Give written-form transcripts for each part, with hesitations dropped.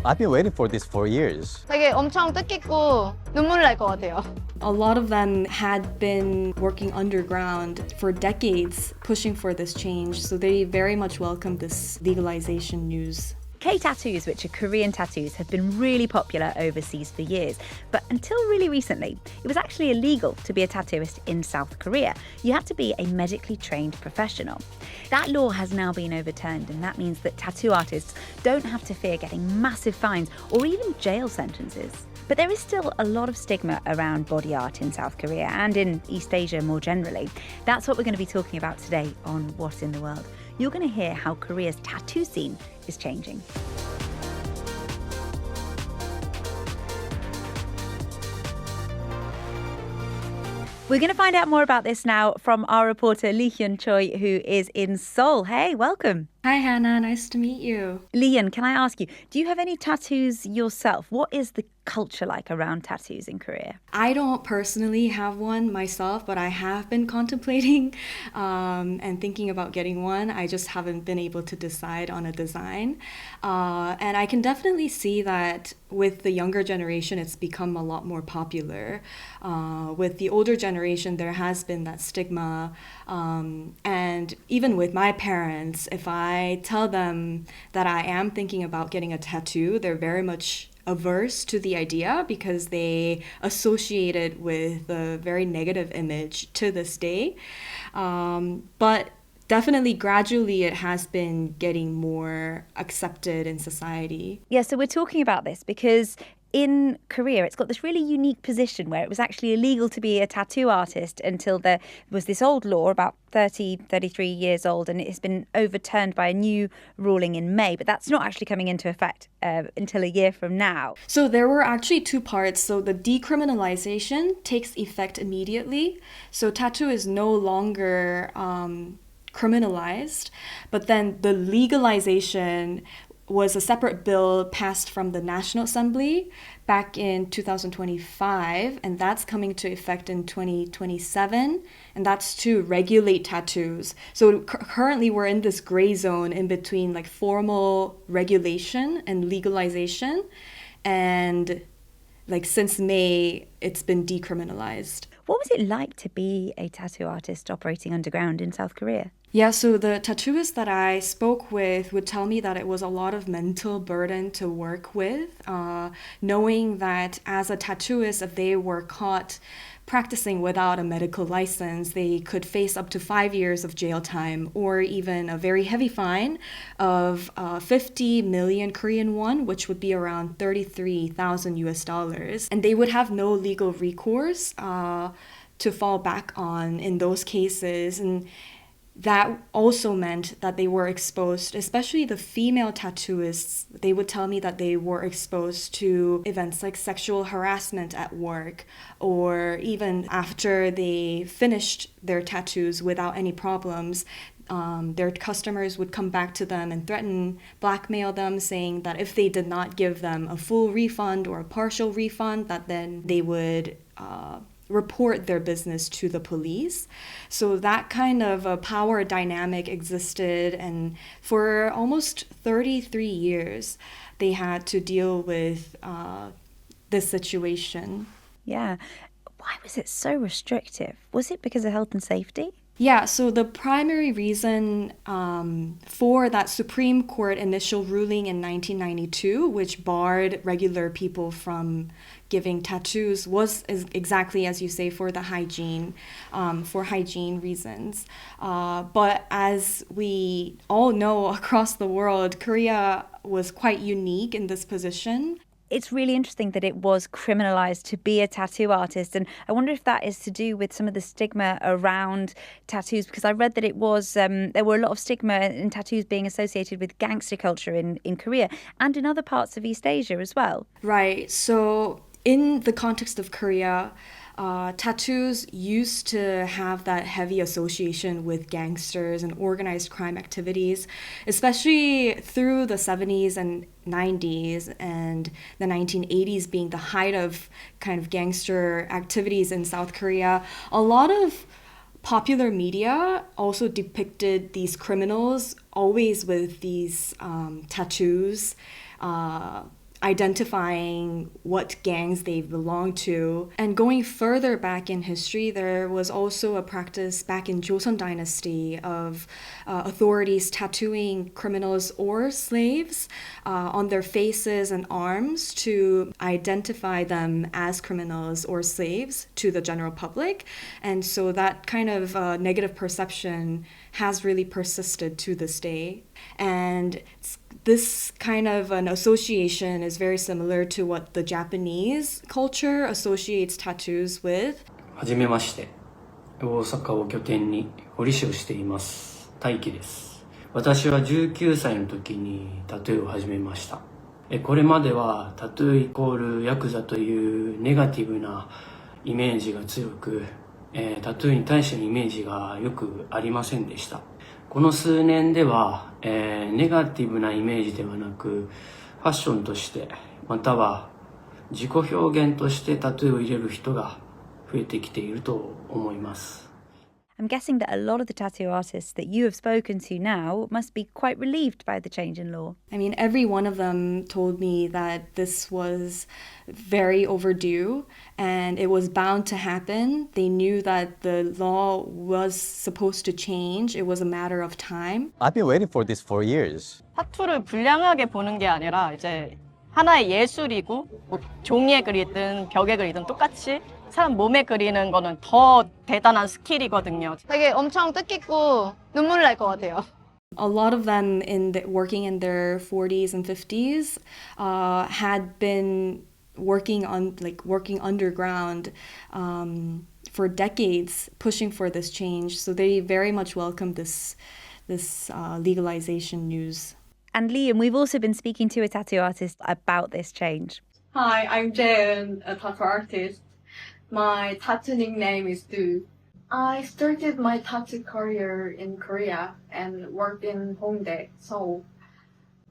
I've been waiting for this for years. 되게 엄청 뜻깊고 눈물 날 것 같아요. A lot of them had been working underground for decades, pushing for this change, so they very much welcome this legalization news. K-tattoos, which are Korean tattoos, have been really popular overseas for years. But until really recently, it was actually illegal to be a tattooist in South Korea. You had to be a medically trained professional. That law has now been overturned, and that means that tattoo artists don't have to fear getting massive fines or even jail sentences. But there is still a lot of stigma around body art in South Korea and in East Asia more generally. That's what we're going to be talking about today on What in the World. You're going to hear how Korea's tattoo scene is changing. We're going to find out more about this now from our reporter Lee Hyun Choi, who is in Seoul. Hey, welcome. Hi Hannah, nice to meet you. Lee Hyun, can I ask you, do you have any tattoos yourself? What is the culture like around tattoos in Korea? I don't personally have one myself, but I have been contemplating and thinking about getting one. I just haven't been able to decide on a design. And I can definitely see that with the younger generation, it's become a lot more popular. With the older generation, there has been that stigma. And even with my parents, if I tell them that I am thinking about getting a tattoo, they're very much averse to the idea because they associate it with a very negative image to this day. But definitely gradually it has been getting more accepted in society. Yeah, so we're talking about this because in Korea, it's got this really unique position where it was actually illegal to be a tattoo artist until there was this old law about 33 years old, and it has been overturned by a new ruling in May, but that's not actually coming into effect until a year from now. So there were actually two parts. So the decriminalization takes effect immediately. So tattoo is no longer criminalized, but then the legalization was a separate bill passed from the National Assembly back in 2025, and that's coming to effect in 2027, and that's to regulate tattoos. So currently we're in this gray zone in between like formal regulation and legalization, and like since May, it's been decriminalized. What was it like to be a tattoo artist operating underground in South Korea? Yeah, so the tattooists that I spoke with would tell me that it was a lot of mental burden to work with, knowing that as a tattooist, if they were caught practicing without a medical license, they could face up to 5 years of jail time or even a very heavy fine of 50 million Korean won, which would be around 33,000 US dollars. And they would have no legal recourse to fall back on in those cases. And that also meant that they were exposed, especially the female tattooists, they would tell me that they were exposed to events like sexual harassment at work, or even after they finished their tattoos without any problems, their customers would come back to them and threaten, blackmail them, saying that if they did not give them a full refund or a partial refund, that then they would report their business to the police. So that kind of a power dynamic existed, and for almost 33 years they had to deal with this situation. Yeah. Why was it so restrictive? Was it because of health and safety? Yeah, so the primary reason for that Supreme Court initial ruling in 1992, which barred regular people from giving tattoos, was exactly as you say, for the hygiene, for hygiene reasons. But as we all know across the world, Korea was quite unique in this position. It's really interesting that it was criminalized to be a tattoo artist. And I wonder if that is to do with some of the stigma around tattoos, because I read that it was, there were a lot of stigma in tattoos being associated with gangster culture in Korea and in other parts of East Asia as well. Right. So in the context of Korea, tattoos used to have that heavy association with gangsters and organized crime activities, especially through the 70s and 90s and the 1980s being the height of kind of gangster activities in South Korea. A lot of popular media also depicted these criminals always with these tattoos. identifying what gangs they belong to. And going further back in history, there was also a practice back in Joseon Dynasty of authorities tattooing criminals or slaves on their faces and arms to identify them as criminals or slaves to the general public. And so that kind of negative perception has really persisted to this day. And this kind of an association is very similar to what the Japanese culture associates tattoos with. はじめまして。大阪を拠点に彫り師をしています。大輝です。私は19歳の時にタトゥーを始めました。これまではタトゥーイコールヤクザというネガティブなイメージが強く、タトゥーに対してのイメージがよくありませんでした。この数年では、ネガティブなイメージではなく、ファッションとして、または自己表現としてタトゥーを入れる人が増えてきていると思います。I'm guessing that a lot of the tattoo artists that you have spoken to now must be quite relieved by the change in law. I mean, every one of them told me that this was very overdue and it was bound to happen. They knew that the law was supposed to change. It was a matter of time. I've been waiting for this for years. 타투를 불량하게 보는 게 아니라 이제 하나의 예술이고 뭐 종이에 그리든 벽에 그리든 똑같이 사람 몸에 그리는 거는 더 대단한 스킬이거든요. 되게 엄청 뜻깊고 눈물 날 것 같아요. A lot of them working in their 40s and 50s had been working underground for decades, pushing for this change. So they very much welcomed this legalization news. And Liam, we've also been speaking to a tattoo artist about this change. Hi, I'm Jaeun, a tattoo artist. My tattoo nickname is Do. I started my tattoo career in Korea and worked in Hongdae, Seoul.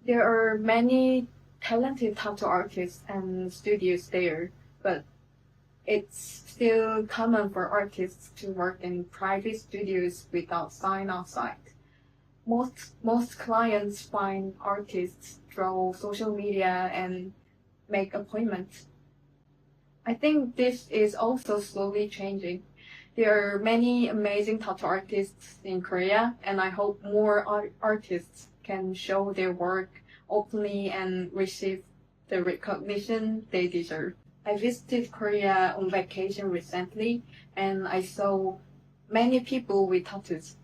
There are many talented tattoo artists and studios there, but it's still common for artists to work in private studios without sign outside. Most clients find artists through social media and make appointments. I think this is also slowly changing. There are many amazing tattoo artists in Korea, and I hope more artists can show their work openly and receive the recognition they deserve. I visited Korea on vacation recently, and I saw many people with tattoos.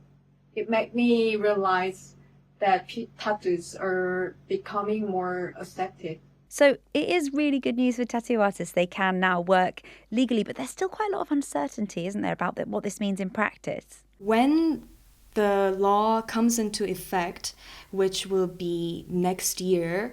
It made me realize that tattoos are becoming more accepted. So it is really good news for tattoo artists. They can now work legally, but there's still quite a lot of uncertainty, isn't there, about what this means in practice? When the law comes into effect, which will be next year,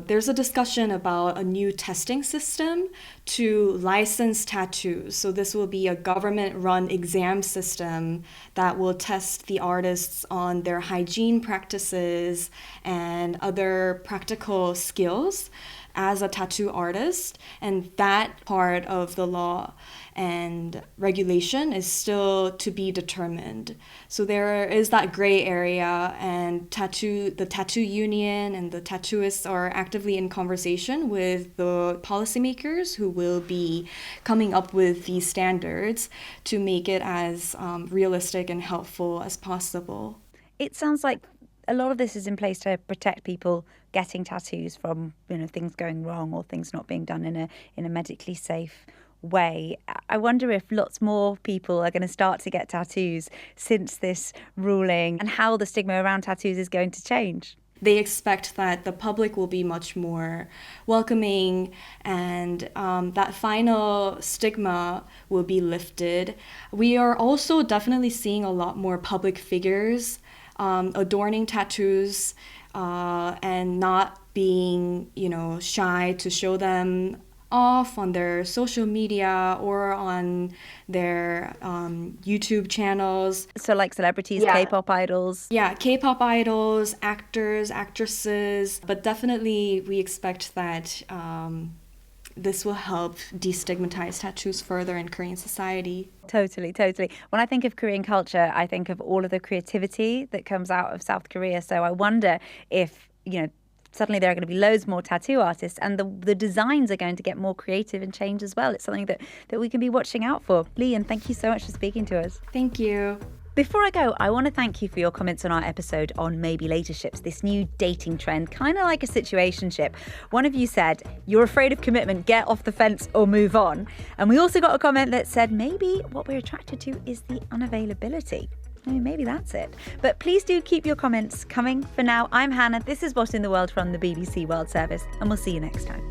there's a discussion about a new testing system to license tattoos. So this will be a government-run exam system that will test the artists on their hygiene practices and other practical skills as a tattoo artist. And that part of the law and regulation is still to be determined. So there is that gray area, and the tattoo union and the tattooists are actively in conversation with the policymakers who will be coming up with these standards to make it as realistic and helpful as possible. It sounds like a lot of this is in place to protect people getting tattoos from, things going wrong or things not being done in a medically safe way. I wonder if lots more people are going to start to get tattoos since this ruling, and how the stigma around tattoos is going to change. They expect that the public will be much more welcoming, and that final stigma will be lifted. We are also definitely seeing a lot more public figures adorning tattoos and not being, shy to show them off on their social media or on their YouTube channels. So like celebrities, Yeah. K-pop idols. Yeah, K-pop idols, actors, actresses. But definitely we expect that this will help destigmatize tattoos further in Korean society. Totally. When I think of Korean culture, I think of all of the creativity that comes out of South Korea. So I wonder if, suddenly there are going to be loads more tattoo artists, and the designs are going to get more creative and change as well. It's something that we can be watching out for. Lee-Ann, thank you so much for speaking to us. Thank you. Before I go, I want to thank you for your comments on our episode on maybe laterships, this new dating trend, kind of like a situationship. One of you said, you're afraid of commitment, get off the fence or move on. And we also got a comment that said, maybe what we're attracted to is the unavailability. I mean, maybe that's it. But please do keep your comments coming. For now, I'm Hannah. This is What in the World from the BBC World Service, and we'll see you next time.